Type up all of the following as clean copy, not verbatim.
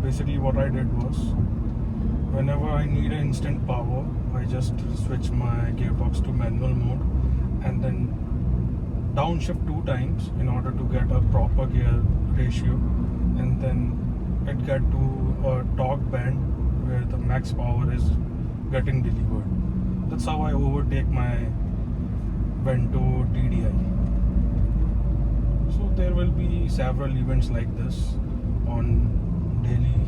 basically what I did was, whenever I need an instant power, I just switch my gearbox to manual mode and then downshift 2 times in order to get a proper gear ratio, and then it get to a torque band where the max power is getting delivered. That's how I overtake my Vento TDI. So there will be several events like this on daily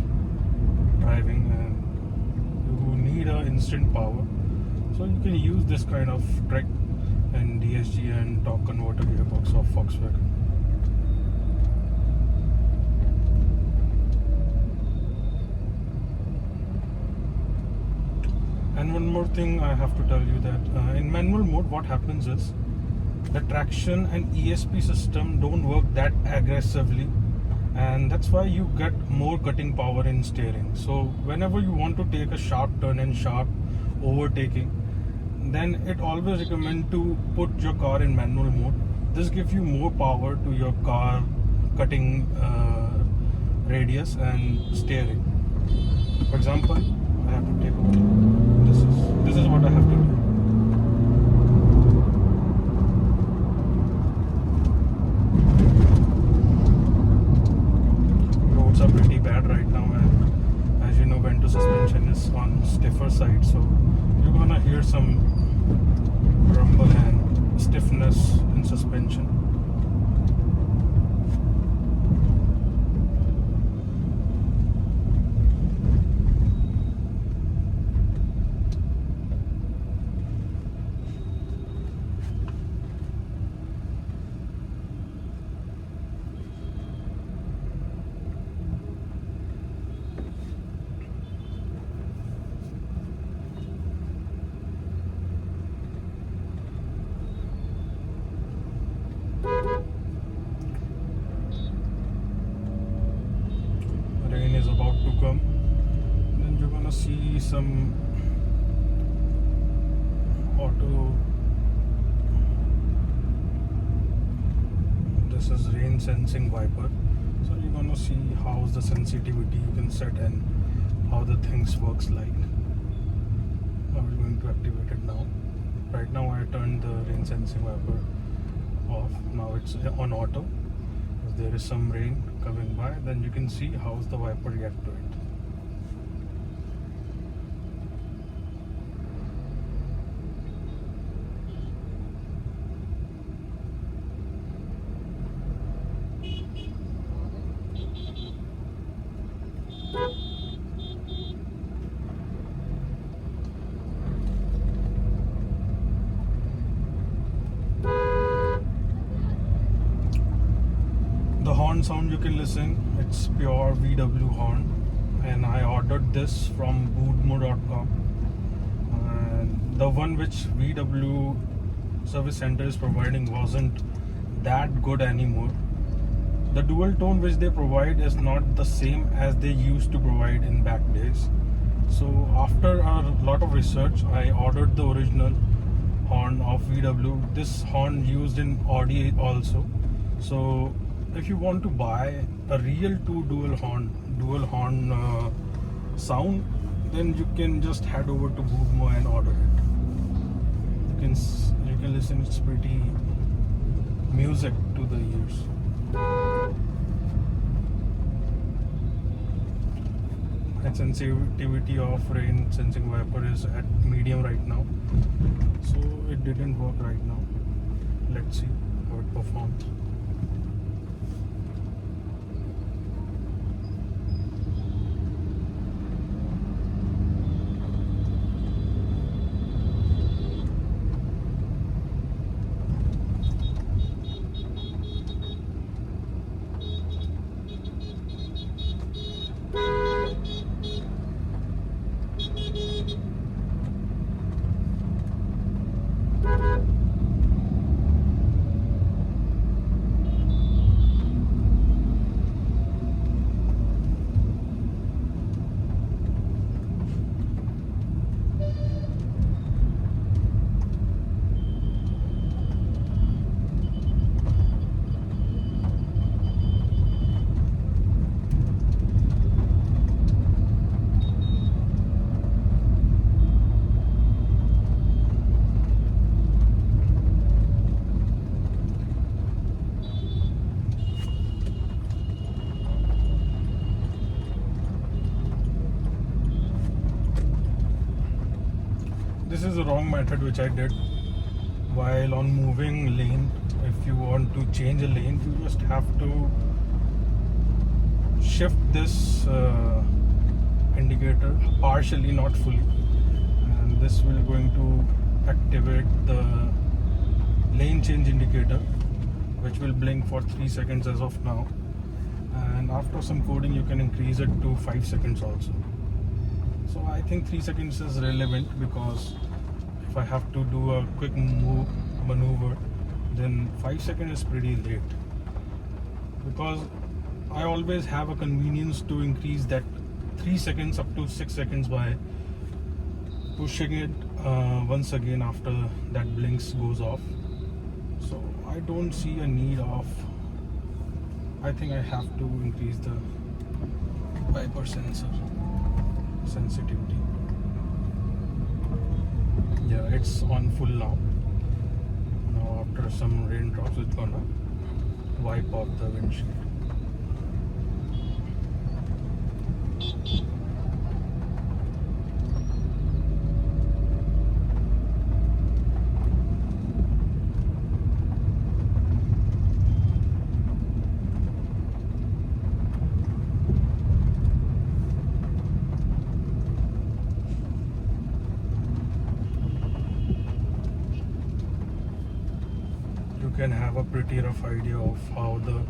driving, and you need an instant power. So you can use this kind of trick in DSG and torque converter gearbox of Volkswagen. And one more thing I have to tell you, that in manual mode what happens is the traction and ESP system don't work that aggressively, and that's why you get more cutting power in steering. So whenever you want to take a sharp turn and sharp overtaking, then it always recommend to put your car in manual mode. This gives you more power to your car cutting radius and steering. For example, I have to take over. This is what I have to do. Roads are pretty bad right now, and as you know, Vento suspension is on stiffer side, so you're gonna hear some rumble and stiffness in suspension. Rain is about to come, then you're gonna see some this is rain sensing wiper, so you're gonna see how's the sensitivity you can set and how the things works like. I'm going to activate it now. Right now I turned the rain sensing wiper off. Now it's on auto. If there is some rain coming by, then you can see how's the wiper react to it. The horn sound you can listen, it's pure VW horn, and I ordered this from bootmo.com, and the one which VW service center is providing wasn't that good anymore. The dual tone which they provide is not the same as they used to provide in back days. So after a lot of research, I ordered the original horn of VW. This horn used in Audi also. So if you want to buy a real dual horn sound, then you can just head over to Bootmo and order it. You can listen. It's pretty music to the ears. And sensitivity of rain sensing wiper is at medium right now, so it didn't work right now. Let's see how it performs. is the wrong method which I did. While on moving lane, if you want to change a lane, you just have to shift this indicator partially, not fully, and this will going to activate the lane change indicator, which will blink for 3 seconds as of now, and after some coding you can increase it to 5 seconds also. So I think 3 seconds is relevant, because if I have to do a quick maneuver, then 5 seconds is pretty late, because I always have a convenience to increase that 3 seconds up to 6 seconds by pushing it once again after that blinks goes off. So I don't see a need of, I think I have to increase the wiper sensor sensitivity. Yeah, it's on full now. Now after some raindrops, it's gonna wipe off the windshield. You can have a pretty rough idea of how the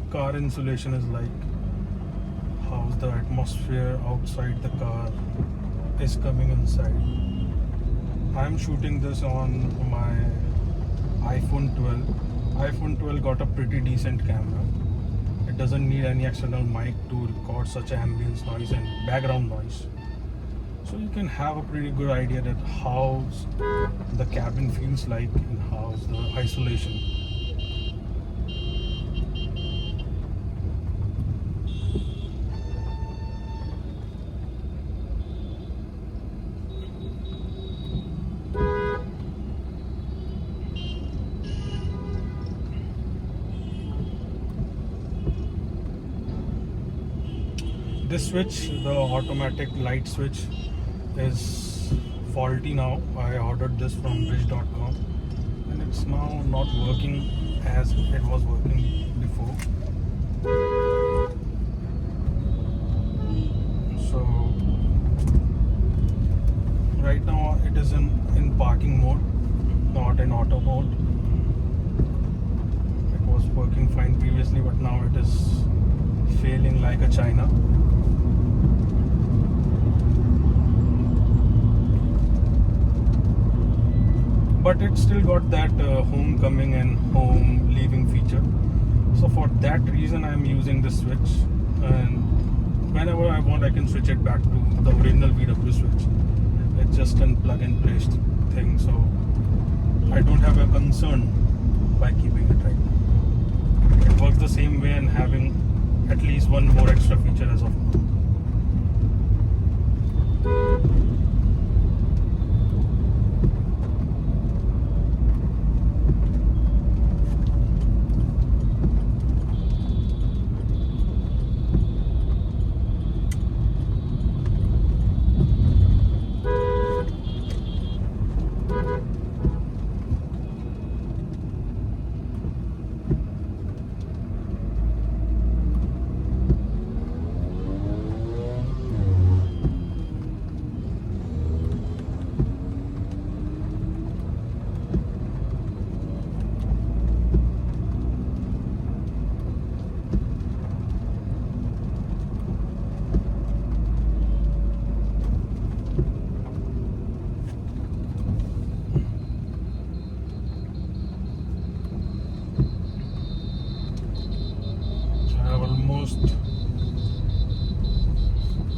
car insulation is like, how's the atmosphere outside the car is coming inside. I'm shooting this on my iPhone 12. iPhone 12 got a pretty decent camera. It doesn't need any external mic to record such ambience noise and background noise. So you can have a pretty good idea that how the cabin feels like and how's the isolation. This switch, the automatic light switch, is faulty now. I ordered this from bridge.com and it's now not working as it was working before. So right now it is in parking mode, not in auto mode. It was working fine previously, but now it is failing like a China. But it still got that homecoming and home leaving feature. So for that reason I'm using this switch, and whenever I want I can switch it back to the original VW switch. It's just a plug and play thing, so I don't have a concern by keeping it right now. It works the same way and having at least one more extra feature as of now.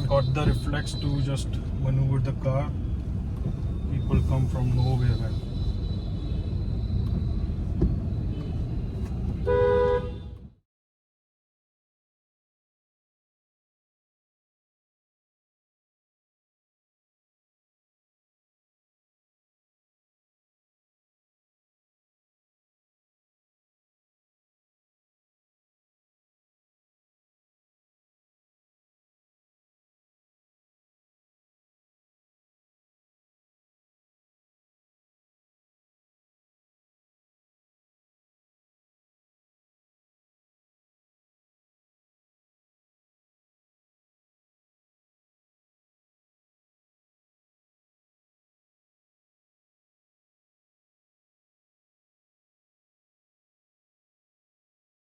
Got the reflex to just maneuver the car. People come from nowhere and